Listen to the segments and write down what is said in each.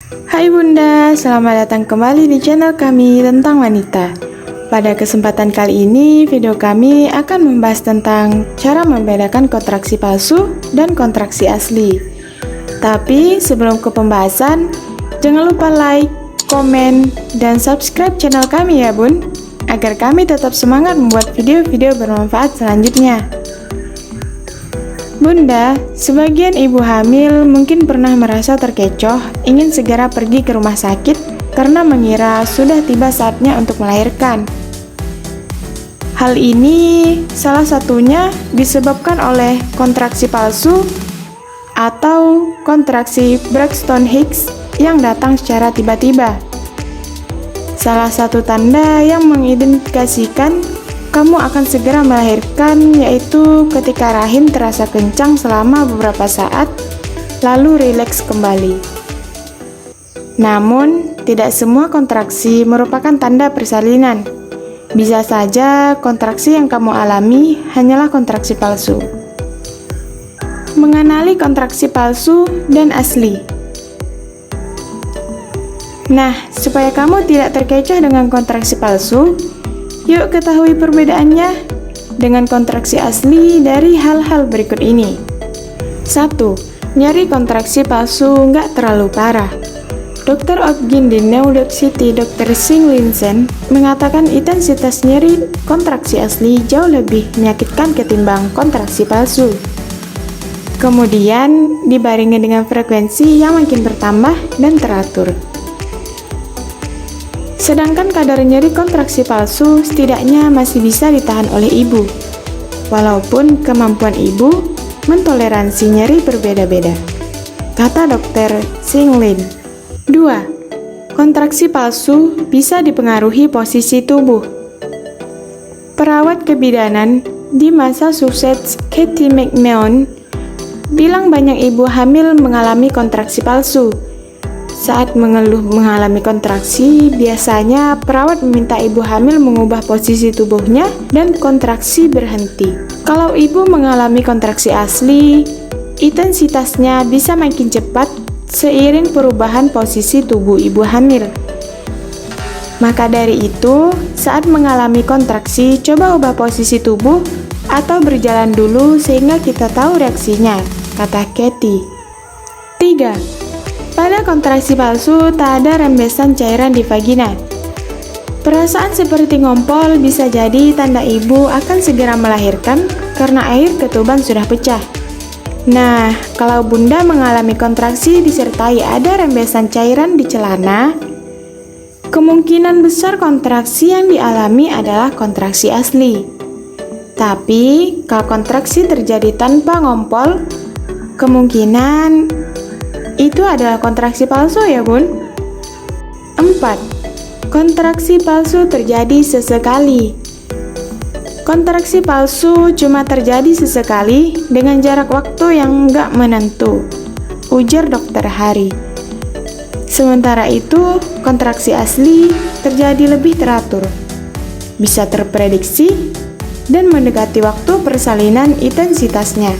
Hai Bunda, selamat datang kembali di channel kami tentang wanita. Pada kesempatan kali ini, video kami akan membahas tentang cara membedakan kontraksi palsu dan kontraksi asli. Tapi sebelum ke pembahasan, jangan lupa like, komen, dan subscribe channel kami ya Bun, agar kami tetap semangat membuat video-video bermanfaat selanjutnya. Bunda, sebagian ibu hamil mungkin pernah merasa terkecoh, ingin segera pergi ke rumah sakit karena mengira sudah tiba saatnya untuk melahirkan. Hal ini salah satunya disebabkan oleh kontraksi palsu atau kontraksi Braxton Hicks yang datang secara tiba-tiba. Salah satu tanda yang mengindikasikan kamu akan segera melahirkan yaitu ketika rahim terasa kencang selama beberapa saat, lalu rileks kembali. Namun, tidak semua kontraksi merupakan tanda persalinan. Bisa saja kontraksi yang kamu alami hanyalah kontraksi palsu. Mengenali kontraksi palsu dan asli. Nah, supaya kamu tidak terkecoh dengan kontraksi palsu, yuk ketahui perbedaannya dengan kontraksi asli dari hal-hal berikut ini. 1. Nyeri kontraksi palsu nggak terlalu parah. Dokter Obgyn di New York City, Dr. Sing Linsen, mengatakan intensitas nyeri kontraksi asli jauh lebih menyakitkan ketimbang kontraksi palsu. Kemudian dibarengi dengan frekuensi yang makin bertambah dan teratur. Sedangkan kadar nyeri kontraksi palsu setidaknya masih bisa ditahan oleh ibu, walaupun kemampuan ibu mentoleransi nyeri berbeda-beda, kata Dr. Sing-Lin. 2. Kontraksi palsu bisa dipengaruhi posisi tubuh. Perawat kebidanan di Massachusetts, Katie McMahon, bilang banyak ibu hamil mengalami kontraksi palsu. Saat mengeluh mengalami kontraksi, biasanya perawat meminta ibu hamil mengubah posisi tubuhnya dan kontraksi berhenti. Kalau ibu mengalami kontraksi asli, intensitasnya bisa makin cepat seiring perubahan posisi tubuh ibu hamil. Maka dari itu, saat mengalami kontraksi, coba ubah posisi tubuh atau berjalan dulu sehingga kita tahu reaksinya, kata Katie. 3. Pada kontraksi palsu, tak ada rembesan cairan di vagina. Perasaan seperti ngompol bisa jadi tanda ibu akan segera melahirkan karena air ketuban sudah pecah. Nah, kalau Bunda mengalami kontraksi disertai ada rembesan cairan di celana, kemungkinan besar kontraksi yang dialami adalah kontraksi asli. Tapi, kalau kontraksi terjadi tanpa ngompol, kemungkinan itu adalah kontraksi palsu ya Bun. 4. Kontraksi palsu terjadi sesekali. Kontraksi palsu cuma terjadi sesekali dengan jarak waktu yang nggak menentu, ujar Dr. Hari. Sementara itu, kontraksi asli terjadi lebih teratur, bisa terprediksi, dan mendekati waktu persalinan intensitasnya.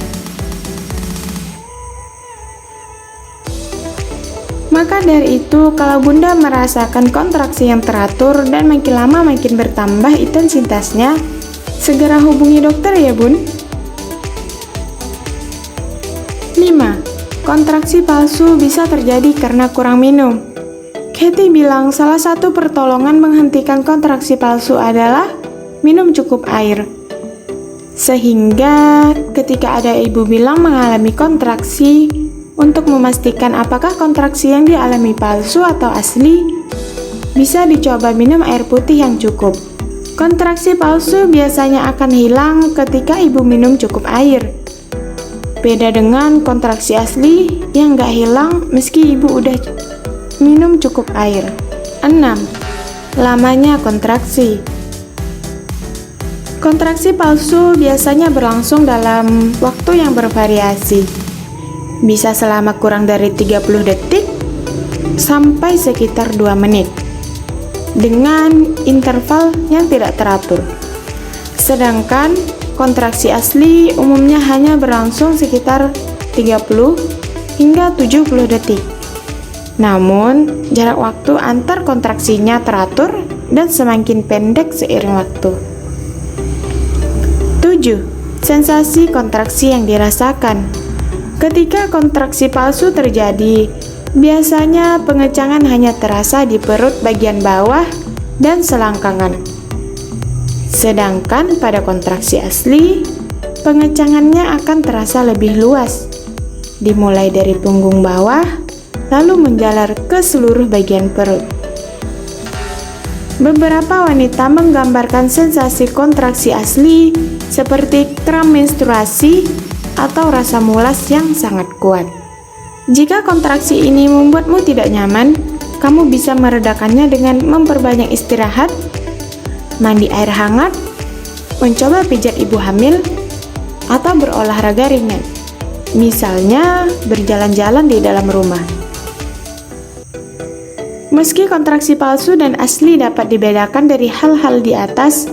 Maka dari itu, kalau Bunda merasakan kontraksi yang teratur dan makin lama makin bertambah intensitasnya, segera hubungi dokter ya Bun. 5. Kontraksi palsu bisa terjadi karena kurang minum. Katie bilang salah satu pertolongan menghentikan kontraksi palsu adalah minum cukup air. Sehingga ketika ada ibu bilang mengalami kontraksi, untuk memastikan apakah kontraksi yang dialami palsu atau asli, bisa dicoba minum air putih yang cukup. Kontraksi palsu biasanya akan hilang ketika ibu minum cukup air. Beda dengan kontraksi asli yang nggak hilang meski ibu udah minum cukup air. 6. Lamanya kontraksi. Kontraksi palsu biasanya berlangsung dalam waktu yang bervariasi. Bisa selama kurang dari 30 detik sampai sekitar 2 menit dengan interval yang tidak teratur. Sedangkan kontraksi asli umumnya hanya berlangsung sekitar 30 hingga 70 detik. Namun, jarak waktu antar kontraksinya teratur dan semakin pendek seiring waktu. 7. Sensasi kontraksi yang dirasakan. Ketika kontraksi palsu terjadi, biasanya pengecangan hanya terasa di perut bagian bawah dan selangkangan. Sedangkan pada kontraksi asli, pengecangannya akan terasa lebih luas, dimulai dari punggung bawah, lalu menjalar ke seluruh bagian perut. Beberapa wanita menggambarkan sensasi kontraksi asli seperti kram menstruasi atau rasa mulas yang sangat kuat. Jika kontraksi ini membuatmu tidak nyaman, kamu bisa meredakannya dengan memperbanyak istirahat, mandi air hangat, mencoba pijat ibu hamil, atau berolahraga ringan. Misalnya, berjalan-jalan di dalam rumah. Meski kontraksi palsu dan asli dapat dibedakan dari hal-hal di atas,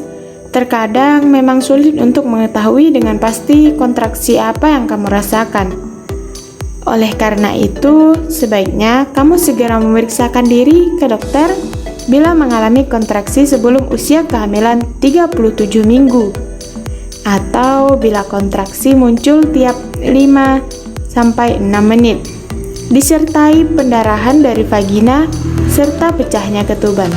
terkadang memang sulit untuk mengetahui dengan pasti kontraksi apa yang kamu rasakan. Oleh karena itu, sebaiknya kamu segera memeriksakan diri ke dokter bila mengalami kontraksi sebelum usia kehamilan 37 minggu, atau bila kontraksi muncul tiap 5-6 menit, disertai pendarahan dari vagina serta pecahnya ketuban.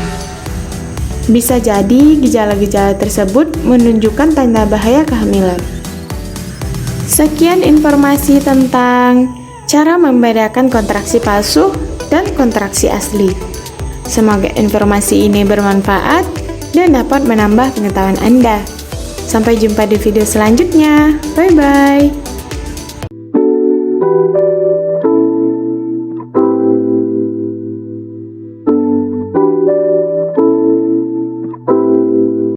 Bisa jadi gejala-gejala tersebut menunjukkan tanda bahaya kehamilan. Sekian informasi tentang cara membedakan kontraksi palsu dan kontraksi asli. Semoga informasi ini bermanfaat dan dapat menambah pengetahuan Anda. Sampai jumpa di video selanjutnya. Bye-bye.